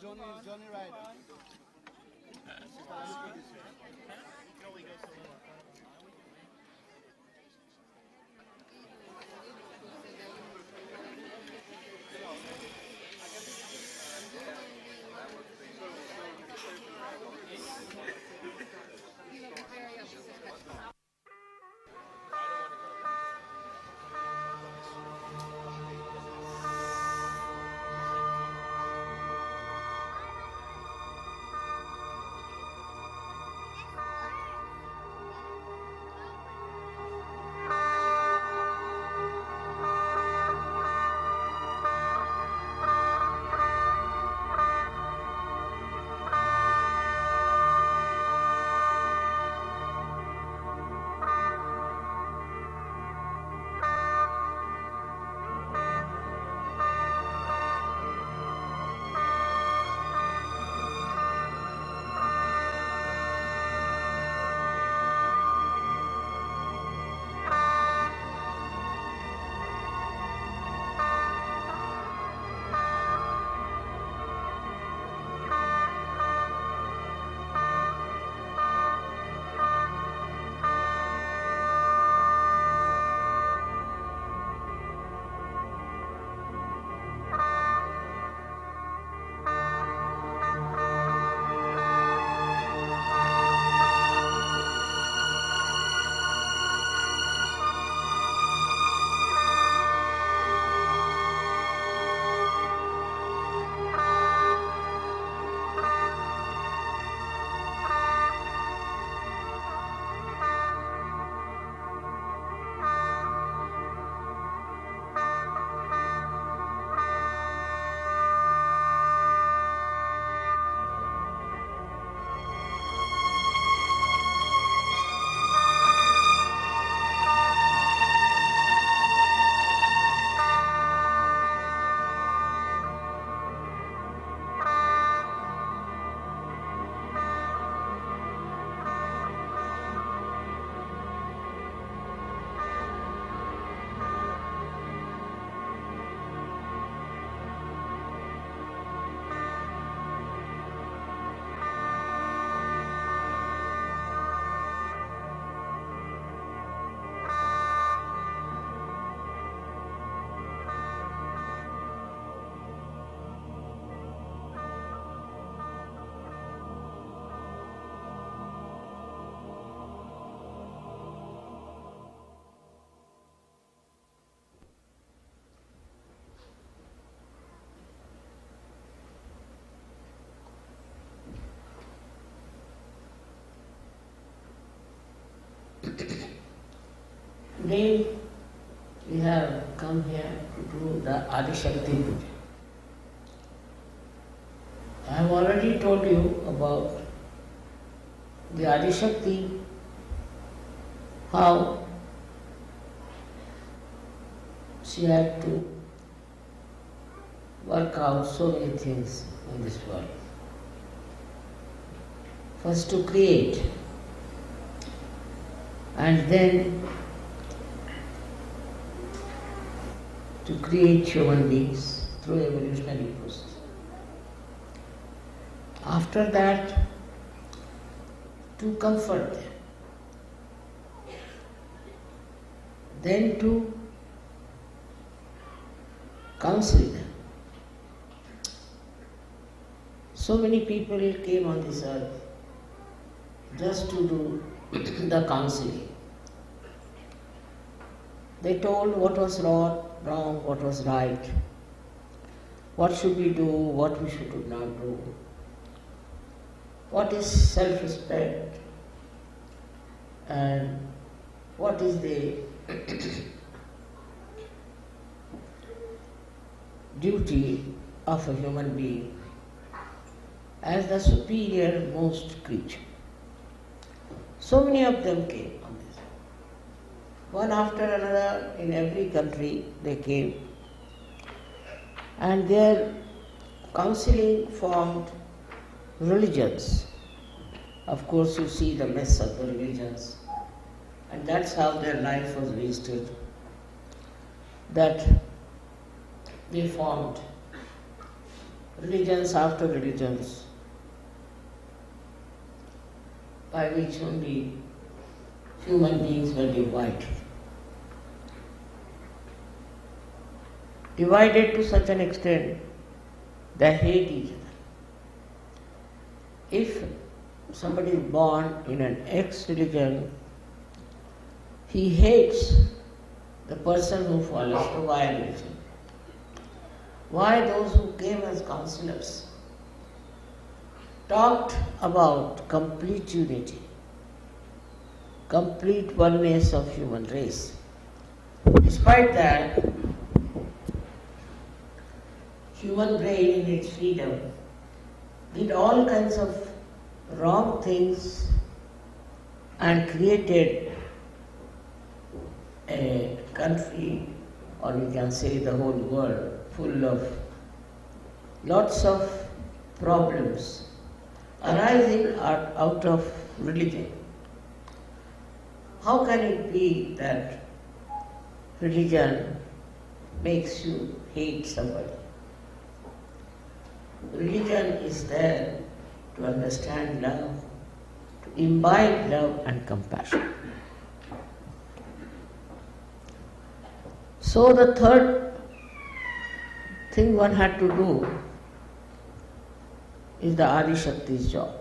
Johnny right. Today we have come here to do the Adi Shakti Puja. I have already told you about the Adi Shakti, how she had to work out so many things in this world. First to create, and then to create human beings through evolutionary process. After that, to comfort them. Then to counsel them. So many people came on this earth just to do the counseling. They told what was wrong, what was right, what should we do, what we should not do, what is self-respect, and what is the duty of a human being as the superior most creature. So many of them came on this. One after another, in every country they came, and their counseling formed religions. Of course, you see the mess of the religions, and that's how their life was wasted, that they formed religions after religions, by which only human beings were divided. Divided to such an extent they hate each other. If somebody is born in an X-religion, he hates the person who follows the Y religion. Why? Those who came as counselors talked about complete unity, complete oneness of human race. Despite that, human brain in its freedom did all kinds of wrong things and created a country, or we can say the whole world, full of lots of problems arising out of religion. How can it be that religion makes you hate somebody? Religion is there to understand love, to imbibe love and compassion. So the third thing one had to do is the Adi Shakti's job.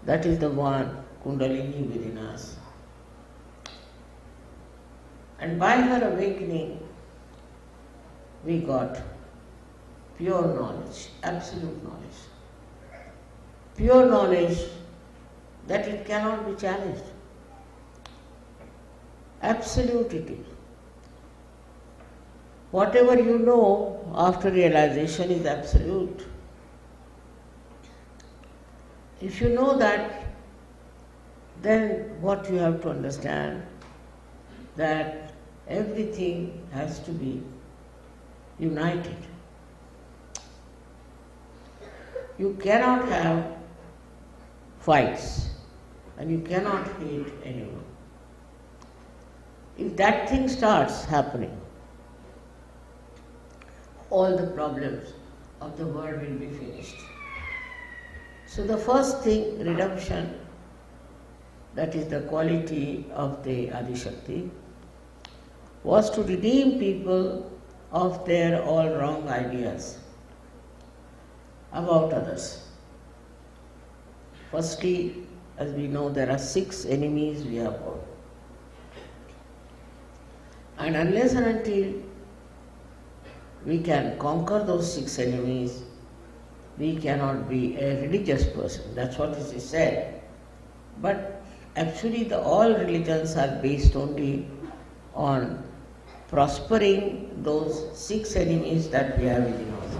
That is the one Kundalini within us. And by her awakening, we got pure knowledge, absolute knowledge. Pure knowledge that it cannot be challenged. Absolute it is. Whatever you know after realization is absolute. If you know that, then what you have to understand that everything has to be united. You cannot have fights and you cannot hate anyone. If that thing starts happening, all the problems of the world will be finished. So the first thing, redemption, that is the quality of the Adi Shakti, was to redeem people of their all wrong ideas about others. Firstly, as we know, there are 6 enemies we have all. And unless and until we can conquer those 6 enemies, we cannot be a religious person. That's what is said. But actually all religions are based only on prospering those 6 enemies that we have within us.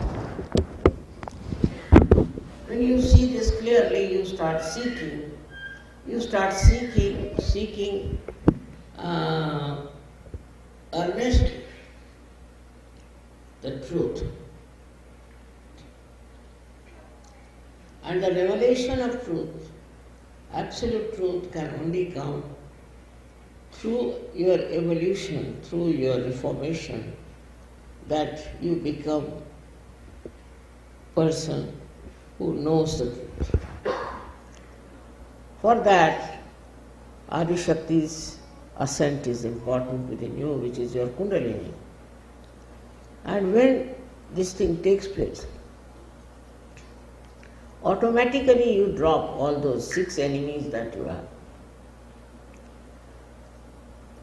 When you see this clearly, you start seeking earnestly the truth. And the revelation of truth, absolute truth, can only come through your evolution, through your reformation, that you become person who knows the truth. For that, Adi Shakti's ascent is important within you, which is your Kundalini. And when this thing takes place, automatically you drop all those 6 enemies that you have.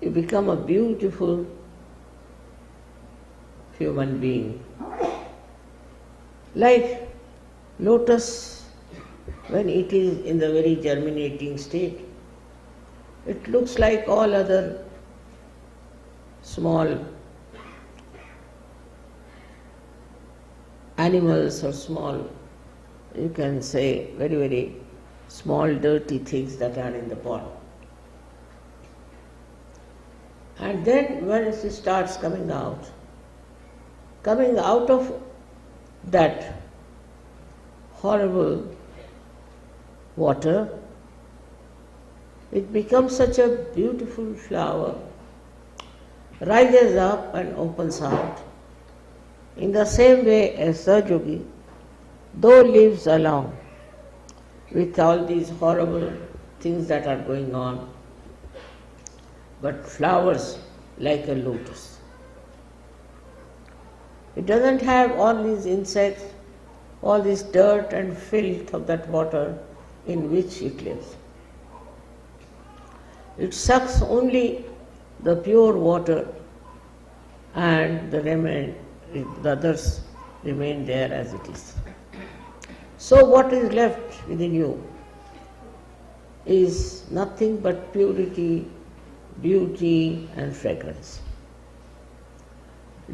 You become a beautiful human being. Like lotus, when it is in the very germinating state, it looks like all other small animals or small, you can say, very, very small dirty things that are in the pot. And then when it starts coming out of that horrible water, it becomes such a beautiful flower, rises up and opens out, In the same way, a Sahaja though lives along with all these horrible things that are going on, but flowers like a lotus. It doesn't have all these insects, all this dirt and filth of that water in which it lives. It sucks only the pure water, and the others remain there as it is. So what is left within you is nothing but purity, beauty and fragrance,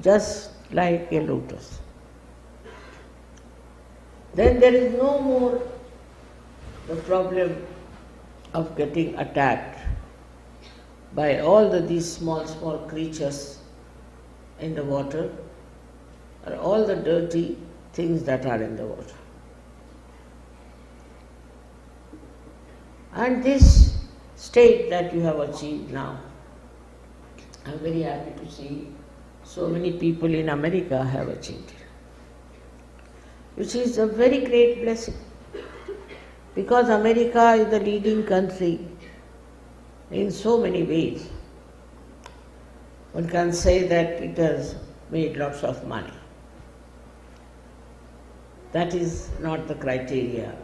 just like a lotus. Then there is no more the problem of getting attacked by all these small creatures in the water, or all the dirty things that are in the water. And this state that you have achieved now, I am very happy to see so many people in America have achieved it, which is a very great blessing, because America is the leading country in so many ways. One can say that it has made lots of money. That is not the criteria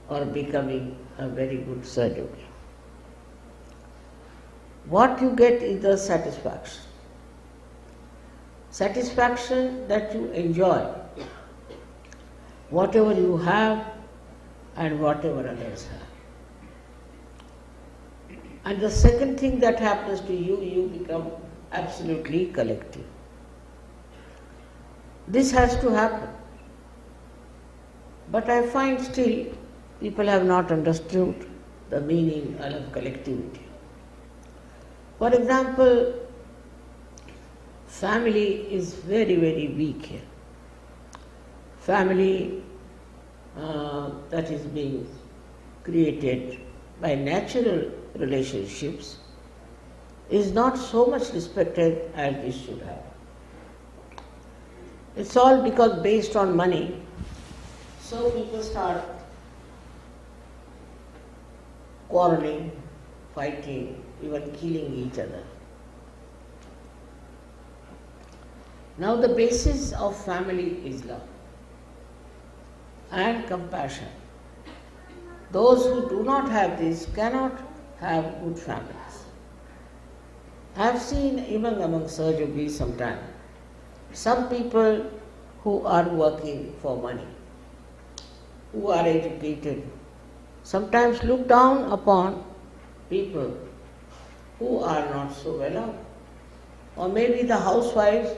or becoming a very good surgeon. What you get is the satisfaction. Satisfaction that you enjoy whatever you have and whatever others have. And the second thing that happens to you, you become absolutely collective. This has to happen. But I find still people have not understood the meaning of collectivity. For example, family is very, very weak here. Family that is being created by natural relationships is not so much respected as it should have. It's all because based on money, so people start quarreling, fighting, even killing each other. Now the basis of family is love and compassion. Those who do not have this cannot have good families. I have seen even among Sahajogis sometimes, some people who are working for money, who are educated, sometimes look down upon people who are not so well off. Or maybe the housewives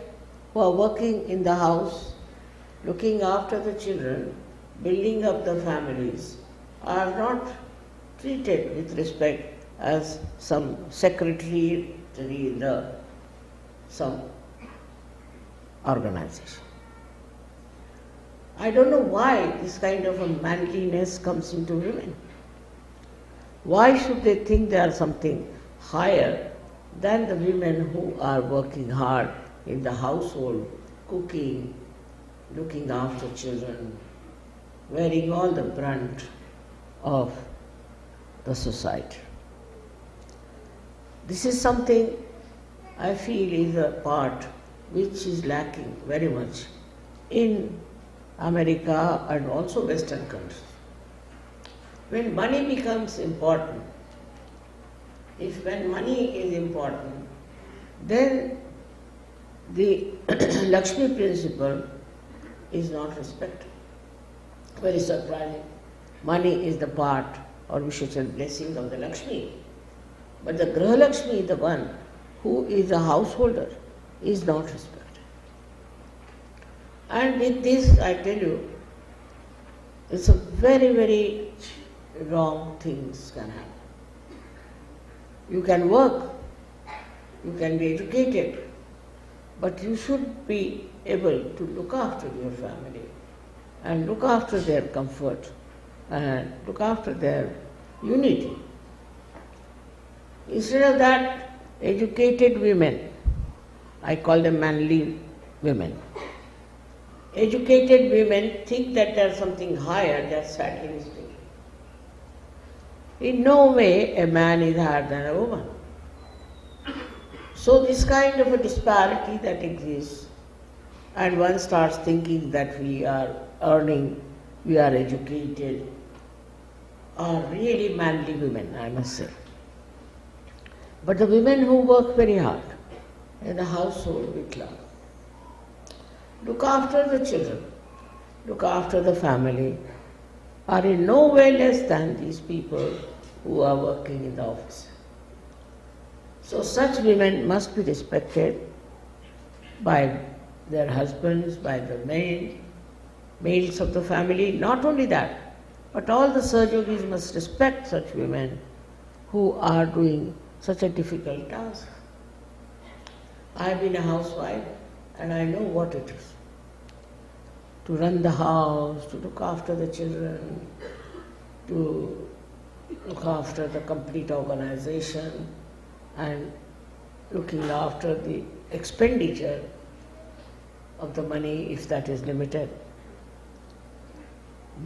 who are working in the house, looking after the children, building up the families, are not treated with respect as some secretary in some organization. I don't know why this kind of a manliness comes into women. Why should they think they are something higher than the women who are working hard in the household, cooking, looking after children, wearing all the brunt of the society? This is something I feel is a part which is lacking very much in America and also Western countries. When money becomes important, when money is important, then the Lakshmi principle is not respected. Very surprising. Money is the part, or we should say blessing of the Lakshmi. But the Graha Lakshmi, the one who is a householder, is not respected. And with this, I tell you, it's a very, very wrong things can happen. You can work, you can be educated, but you should be able to look after your family and look after their comfort and look after their unity. Instead of that, educated women, I call them manly women, educated women think that there's something higher, that's sadly mistaken. In no way a man is higher than a woman. So this kind of a disparity that exists, and one starts thinking that we are earning, we are educated, are really manly women, I must say. But the women who work very hard in the household with love, look after the children, look after the family, are in no way less than these people who are working in the office. So such women must be respected by their husbands, by the males of the family. Not only that, but all the Sahajogis must respect such women who are doing such a difficult task. I have been a housewife and I know what it is. To run the house, to look after the children, to look after the complete organization, and looking after the expenditure of the money if that is limited.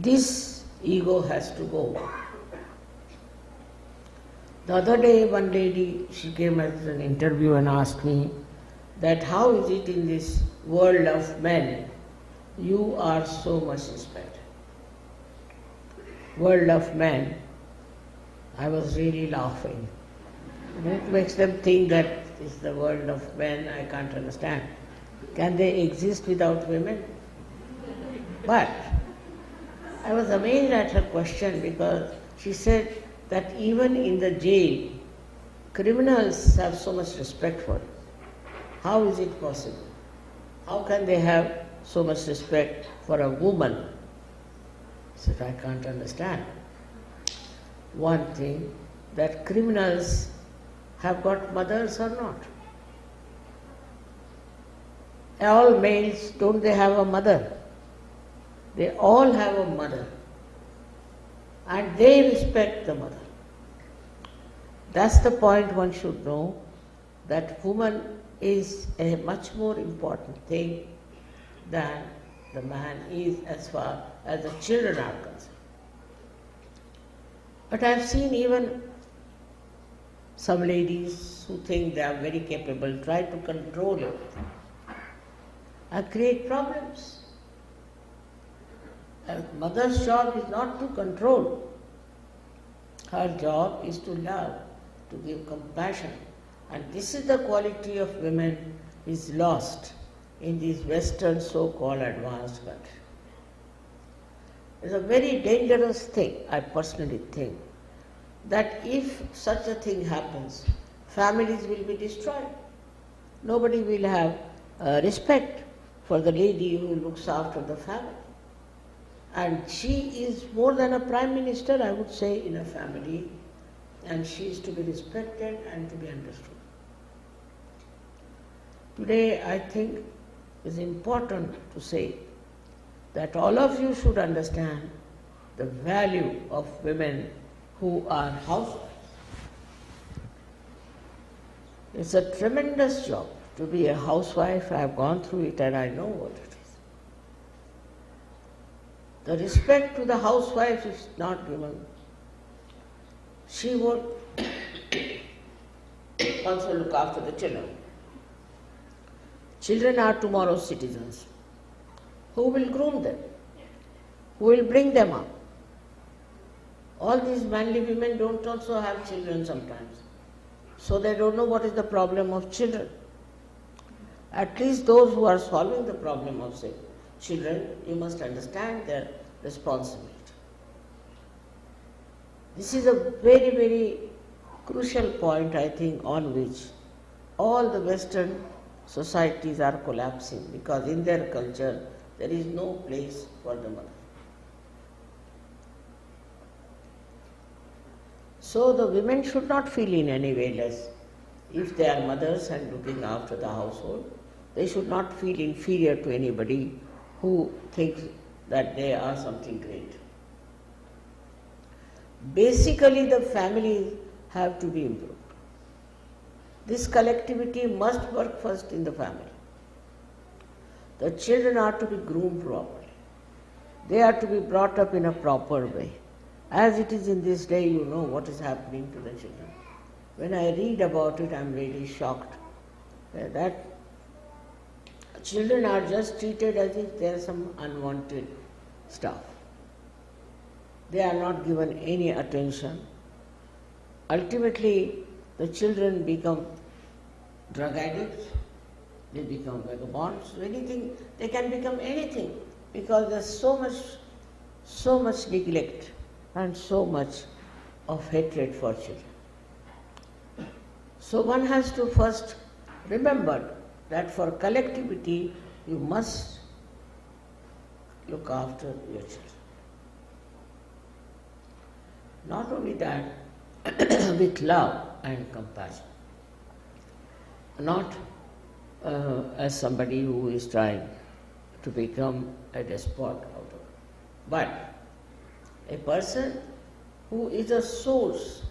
This ego has to go. The other day one lady, she came at an interview and asked me that how is it in this world of men you are so much respected. World of men, I was really laughing. What makes them think that it's the world of men? I can't understand. Can they exist without women? But I was amazed at her question because she said that even in the jail, criminals have so much respect for it. How is it possible? How can they have so much respect for a woman? I said, I can't understand. One thing, that criminals have got mothers or not? All males, don't they have a mother? They all have a mother. And they respect the mother. That's the point one should know, that woman is a much more important thing than the man is as far as the children are concerned. But I've seen even some ladies who think they are very capable try to control everything and create problems. A mother's job is not to control. Her job is to love, to give compassion. And this is the quality of women is lost in these Western so-called advanced countries. It's a very dangerous thing, I personally think, that if such a thing happens, families will be destroyed. Nobody will have respect for the lady who looks after the family. And she is more than a prime minister, I would say, in a family, and she is to be respected and to be understood. Today, I think it's important to say that all of you should understand the value of women who are housewives. It's a tremendous job to be a housewife. I have gone through it and I know what it is. The respect to the housewife is not given. She would also look after the children. Children are tomorrow's citizens. Who will groom them? Who will bring them up? All these manly women don't also have children sometimes. So they don't know what is the problem of children. At least those who are solving the problem of children, you must understand their responsibility. This is a very, very crucial point, I think, on which all the Western societies are collapsing, because in their culture there is no place for the mother. So the women should not feel in any way less. If they are mothers and looking after the household, they should not feel inferior to anybody who thinks that they are something great. Basically, the families have to be improved. This collectivity must work first in the family. The children are to be groomed properly. They are to be brought up in a proper way. As it is in this day, you know what is happening to the children. When I read about it, I am really shocked that children are just treated as if they are some unwanted stuff. They are not given any attention. Ultimately, the children become drug addicts, they become vagabonds, anything, they can become anything because there's so much neglect and so much of hatred for children. So one has to first remember that for collectivity, you must look after your children. Not only that, with love and compassion. Not as somebody who is trying to become a despot out of it, but a person who is a source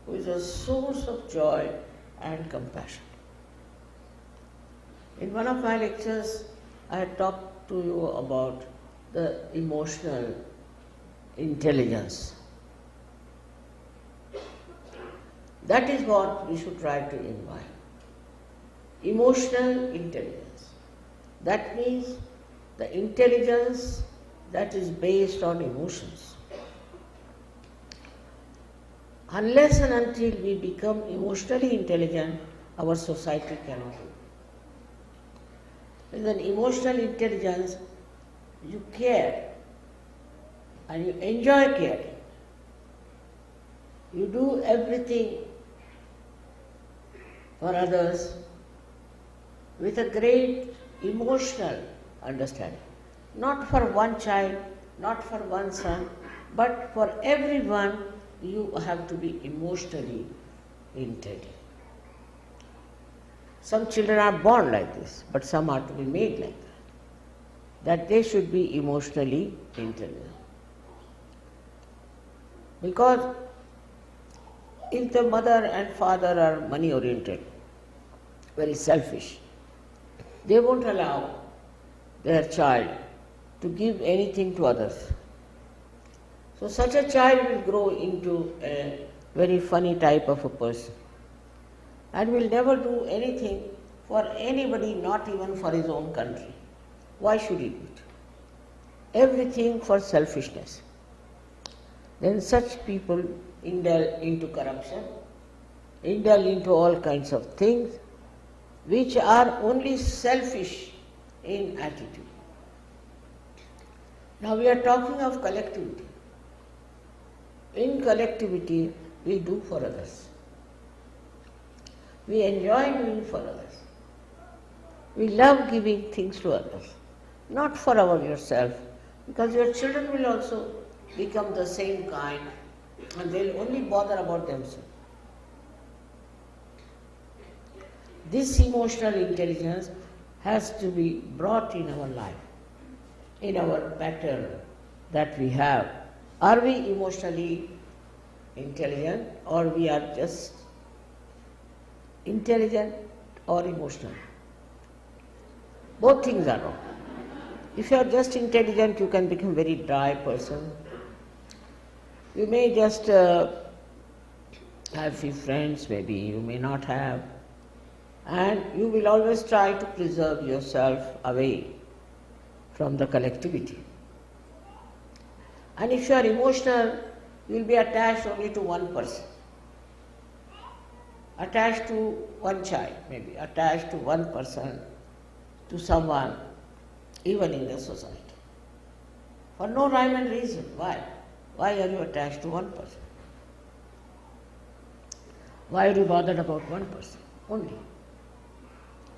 of joy and compassion. In one of my lectures, I had talked to you about the emotional intelligence. That is what we should try to imbibe. Emotional intelligence. That means the intelligence that is based on emotions. Unless and until we become emotionally intelligent, our society cannot do. With an emotional intelligence, you care and you enjoy caring. You do everything for others with a great emotional understanding. Not for one child, not for one son, but for everyone you have to be emotionally intelligent. Some children are born like this, but some are to be made like that they should be emotionally intelligent. Because if the mother and father are money oriented, very selfish, they won't allow their child to give anything to others. So such a child will grow into a very funny type of a person and will never do anything for anybody, not even for his own country. Why should he do it? Everything for selfishness. Then such people indulge into corruption, indulge into all kinds of things which are only selfish in attitude. Now we are talking of collectivity. In collectivity, we do for others. We enjoy doing for others. We love giving things to others, not for yourself, because your children will also become the same kind and they'll only bother about themselves. This emotional intelligence has to be brought in our life, in our pattern that we have. Are we emotionally intelligent, or we are just intelligent or emotional? Both things are wrong. If you are just intelligent, you can become a very dry person. You may just have few friends, maybe you may not have, and you will always try to preserve yourself away from the collectivity. And if you are emotional, you will be attached only to one person, attached to one child, maybe attached to one person, to someone, even in the society, for no rhyme and reason. Why? Why are you attached to one person? Why are you bothered about one person only?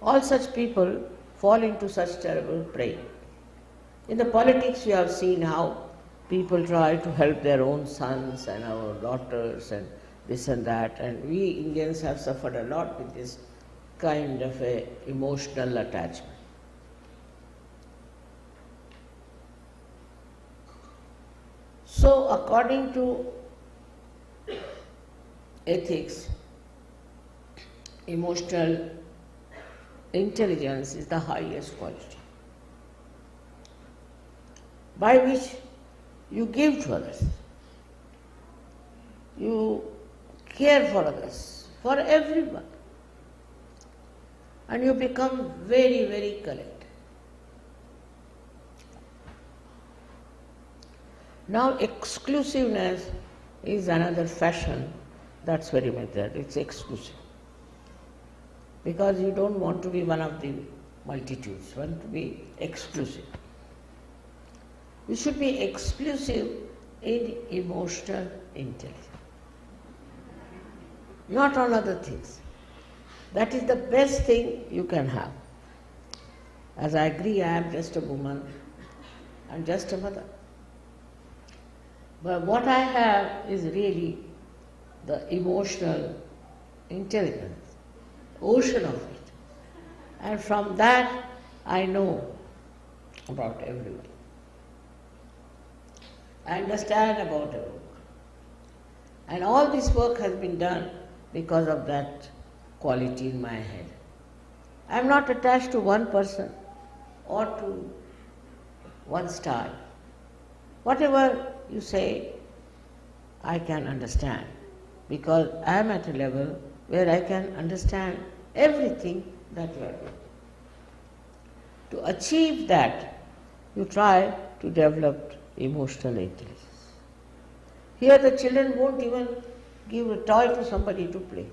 All such people fall into such terrible prey. In the politics, we have seen how people try to help their own sons and our daughters and this and that, and we Indians have suffered a lot with this kind of a emotional attachment. So according to ethics, emotional intelligence is the highest quality. by which you give to others. You care for others, for everyone. And you become very, very collected. Now exclusiveness is another fashion that's very much there. It's exclusive. Because you don't want to be one of the multitudes, you want to be exclusive. You should be exclusive in emotional intelligence. Not on other things. That is the best thing you can have. As I agree, I am just a woman and just a mother. But what I have is really the emotional intelligence, ocean of it. And from that I know about everyone. I understand about everyone. And all this work has been done because of that quality in my head. I am not attached to one person or to one style. Whatever you say, I can understand, because I am at a level where I can understand everything that you are doing. To achieve that, you try to develop emotional intelligence. Here the children won't even give a toy to somebody to play.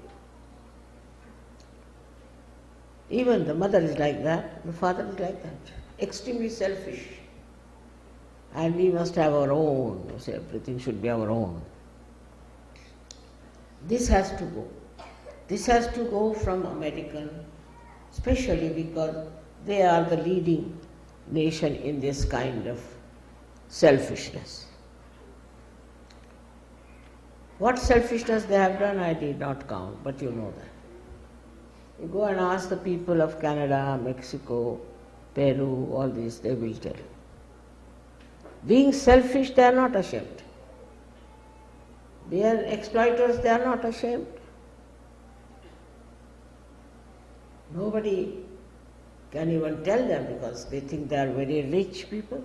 Even the mother is like that, the father is like that, extremely selfish. And we must have our own, so everything should be our own. This has to go. This has to go from American, especially because they are the leading nation in this kind of selfishness. What selfishness they have done, I did not count, but you know that. You go and ask the people of Canada, Mexico, Peru, all these, they will tell you. Being selfish, they are not ashamed. Being exploiters, they are not ashamed. Nobody can even tell them because they think they are very rich people.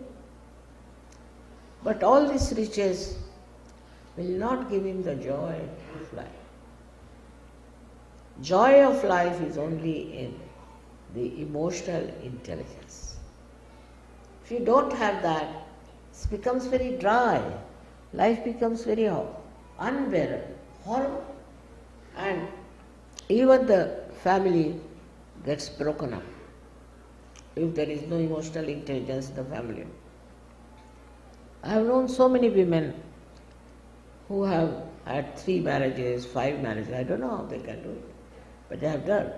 But all these riches will not give him the joy of life. Joy of life is only in the emotional intelligence. If you don't have that, it becomes very dry. Life becomes very unbearable, horrible. And even the family gets broken up if there is no emotional intelligence in the family. I have known so many women who have had 3 marriages, 5 marriages. I don't know how they can do it, but they have done.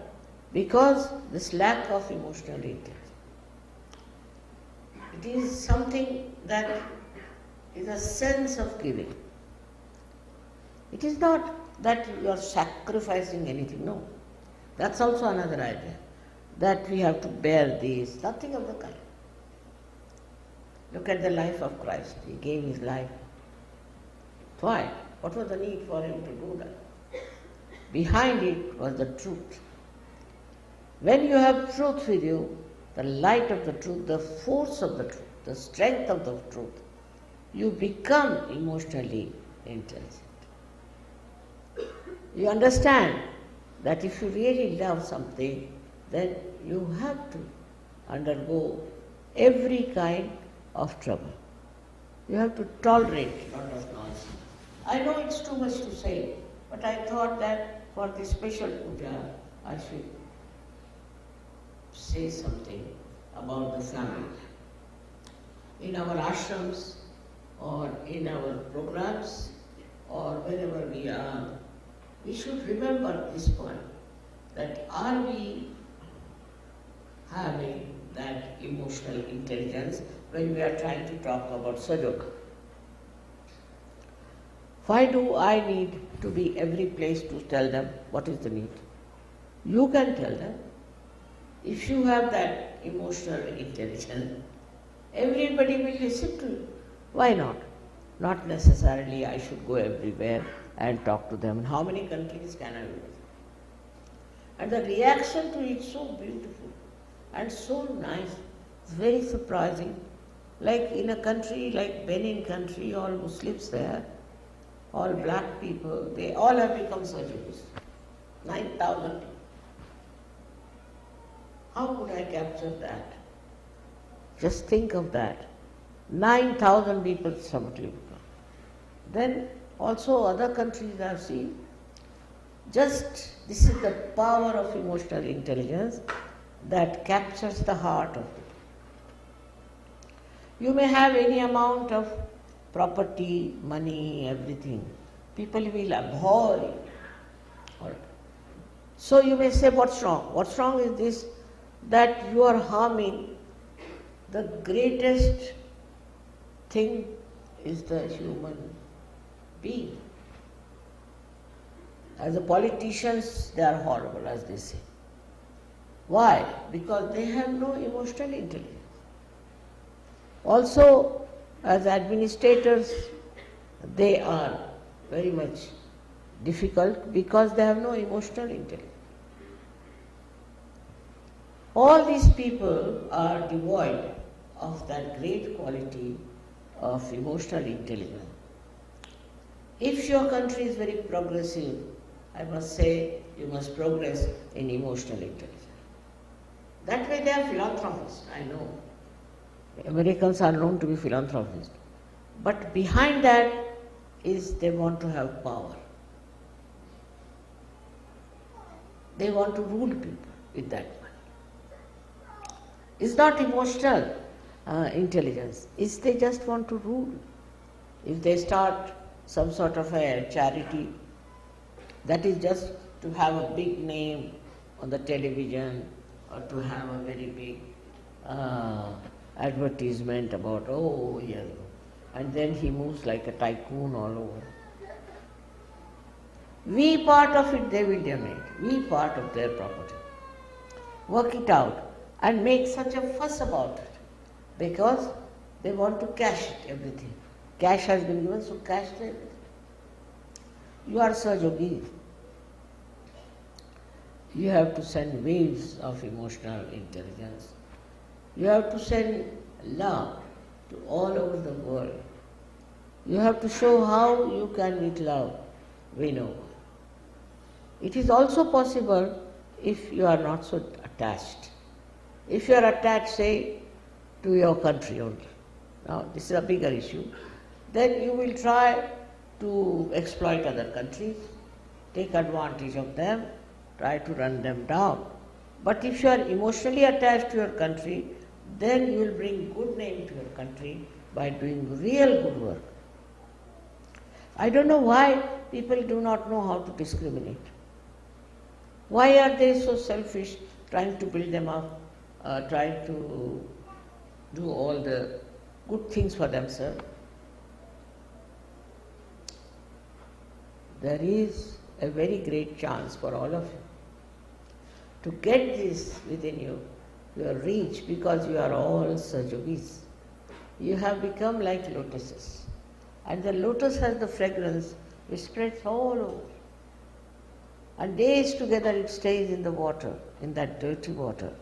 Because this lack of emotional intelligence. It is something that is a sense of giving. It is not that you are sacrificing anything, no. That's also another idea, that we have to bear these, nothing of the kind. Look at the life of Christ. He gave his life. Why? What was the need for him to do that? Behind it was the truth. When you have truth with you, the light of the truth, the force of the truth, the strength of the truth, you become emotionally intelligent. You understand that if you really love something, then you have to undergo every kind of trouble. You have to tolerate a lot of nonsense. I know it's too much to say, but I thought that for this special puja, I should say something about the family. In our ashrams, or in our programs, or wherever we are, we should remember this point, that are we having that emotional intelligence when we are trying to talk about Sajoga? Why do I need to be every place to tell them what is the need? You can tell them. If you have that emotional intelligence, everybody will listen to you. Why not? Not necessarily I should go everywhere and talk to them. In how many countries can I visit? And the reaction to it is so beautiful and so nice. It's very surprising Like in a country like Benin country, all Muslims there, all black people, they all have become surgeons. 9,000 people. How could I capture that? Just think of that. 9,000 people somebody will come. Then also other countries I have seen. Just this is the power of emotional intelligence that captures the heart of people. You may have any amount of property, money, everything. People will abhor you. So you may say, what's wrong? What's wrong is this, that you are harming the greatest thing is the human being. As the politicians, they are horrible, as they say. Why? Because they have no emotional intelligence. Also, as administrators, they are very much difficult because they have no emotional intelligence. All these people are devoid of that great quality of emotional intelligence. If your country is very progressive, I must say you must progress in emotional intelligence. That way they are philanthropists, I know. Americans are known to be philanthropists. But behind that is they want to have power. They want to rule people with that money. It's not emotional intelligence, it's they just want to rule. If they start some sort of a charity, that is just to have a big name on the television or to have a very big advertisement about, oh, yes, and then he moves like a tycoon all over. We part of it they will donate, we part of their property. Work it out and make such a fuss about it because they want to cash it, everything. Cash has been given, so cash everything. You are Sajogi. You have to send waves of emotional intelligence. You have to send love to all over the world. You have to show how you can with love win over. It is also possible if you are not so attached. If you are attached, say, to your country only. Now, this is a bigger issue. Then you will try to exploit other countries, take advantage of them, try to run them down. But if you are emotionally attached to your country, then you will bring good name to your country by doing real good work. I don't know why people do not know how to discriminate. Why are they so selfish, trying to build them up, trying to do all the good things for themselves? There is a very great chance for all of you to get this within you, your reach, because you are all Sajogis. You have become like lotuses. And the lotus has the fragrance which spreads all over. And days together it stays in the water, in that dirty water,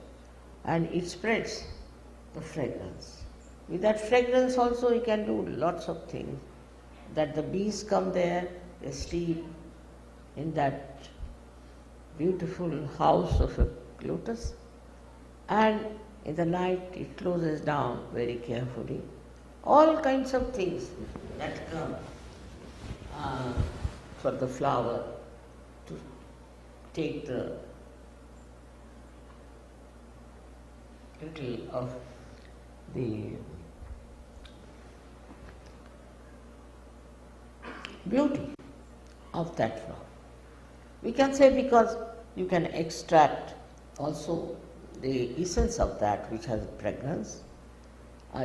and it spreads the fragrance. With that fragrance also you can do lots of things. That the bees come there, they sleep in that beautiful house of a lotus, and in the night it closes down very carefully. All kinds of things that come for the flower to take the little of the beauty of that flower. We can say because you can extract also the essence of that which has fragrance.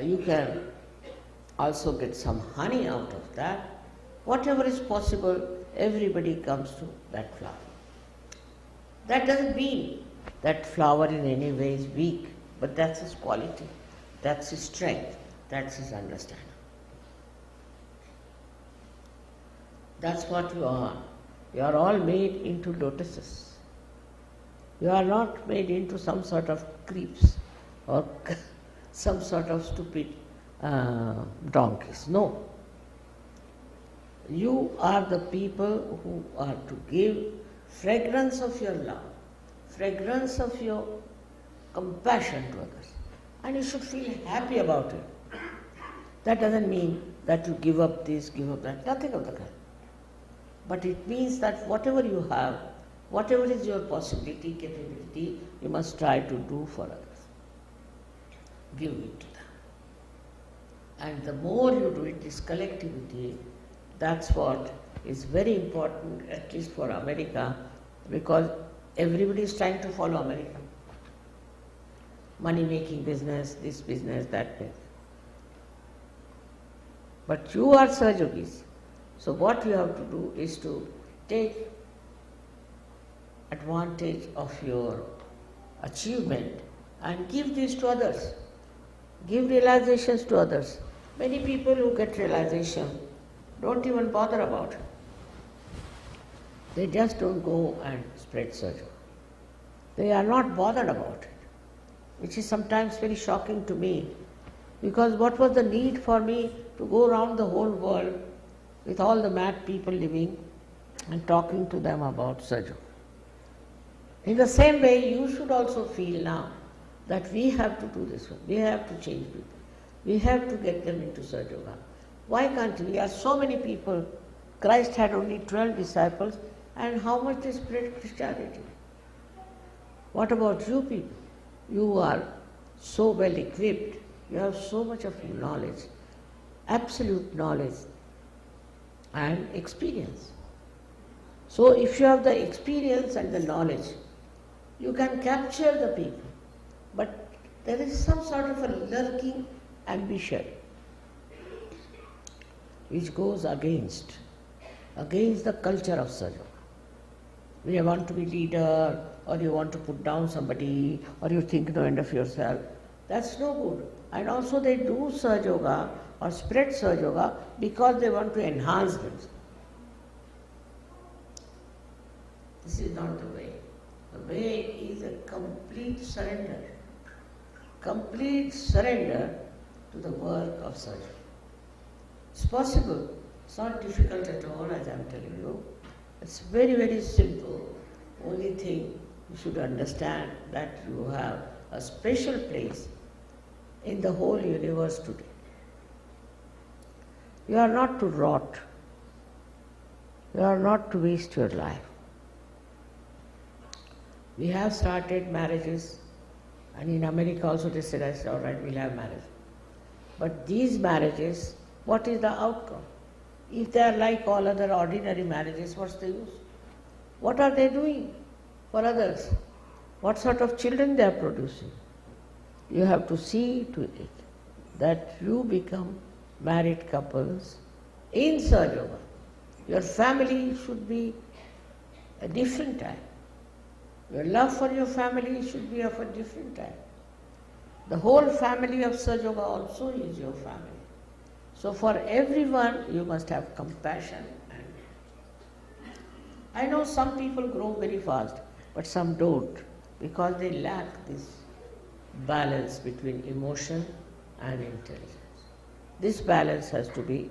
You can also get some honey out of that. Whatever is possible, everybody comes to that flower. That doesn't mean that flower in any way is weak, but that's his quality, that's his strength, that's his understanding. That's what you are. You are all made into lotuses. You are not made into some sort of creeps or some sort of stupid donkeys. No. You are the people who are to give fragrance of your love, fragrance of your compassion to others. And you should feel happy about it. That doesn't mean that you give up this, give up that, nothing of the kind. But it means that whatever you have, whatever is your possibility, capability, you must try to do for others. Give it to them. And the more you do it, this collectivity, that's what is very important, at least for America, because everybody is trying to follow America. Money-making business, this business, that business. But you are Sahajogis. So what you have to do is to take advantage of your achievement and give this to others. Give realizations to others. Many people who get realization don't even bother about it. They just don't go and spread Sahaja. They are not bothered about it, which is sometimes very shocking to me, because what was the need for me to go around the whole world with all the mad people living and talking to them about Sahaja? In the same way, you should also feel now that we have to do this one. We have to change people. We have to get them into Sahaja. Why can't we? We are so many people. Christ had only 12 disciples, and how much they spread Christianity? What about you people? You are so well equipped. You have so much of knowledge, absolute knowledge and experience. So if you have the experience and the knowledge, you can capture the people. But there is some sort of a lurking ambition which goes against the culture of Sahaja. You want to be leader, or you want to put down somebody, or you think no end of yourself. That's no good. And also they do Sahaja Yoga or spread Sahaja Yoga because they want to enhance themselves. This is not the way. The way is a complete surrender. Complete surrender to the work of Sahaja. It's possible. It's not difficult at all, as I'm telling you. It's very, very simple. Only thing you should understand that you have a special place in the whole universe today. You are not to rot. You are not to waste your life. We have started marriages, and in America also they said, I said, all right, we'll have marriage. But these marriages, what is the outcome? If they are like all other ordinary marriages, what's the use? What are they doing for others? What sort of children they are producing? You have to see to it that you become married couples in Sahaja Yoga. Your family should be a different type. Your love for your family should be of a different type. The whole family of Sahaja Yoga also is your family. So for everyone you must have compassion. And I know some people grow very fast, but some don't, because they lack this balance between emotion and intelligence. This balance has to be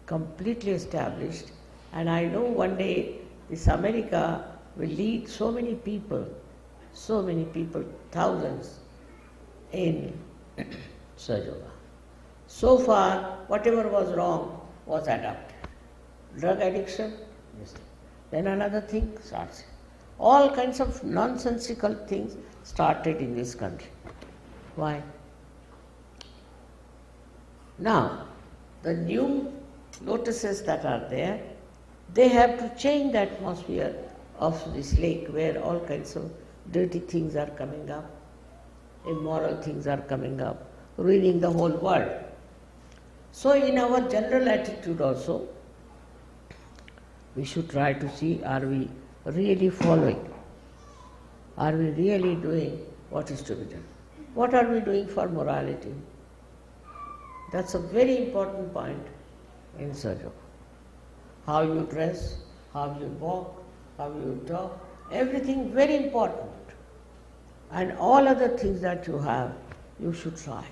completely established, and I know one day this America will lead so many people, thousands, in Sahaja Yoga. So far, whatever was wrong was adopted. Drug addiction, yes. Then another thing starts. All kinds of nonsensical things started in this country. Why? Now, the new lotuses that are there, they have to change the atmosphere of this lake where all kinds of dirty things are coming up, immoral things are coming up, ruining the whole world. So in our general attitude also, we should try to see, are we really following? Are we really doing what is to be done? What are we doing for morality? That's a very important point in Sahaja Yoga. How you dress, how you walk, how you talk, everything very important. And all other things that you have, you should try.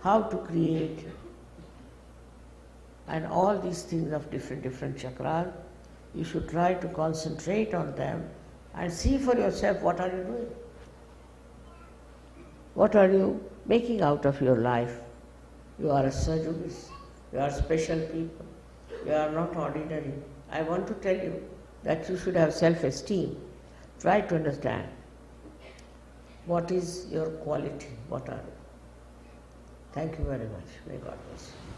how to create, and all these things of different chakras. You should try to concentrate on them and see for yourself what are you doing. What are you making out of your life? You are a Sajugis. You are special people. You are not ordinary. I want to tell you that you should have self-esteem. Try to understand what is your quality, what are you. Thank you very much. May God bless you.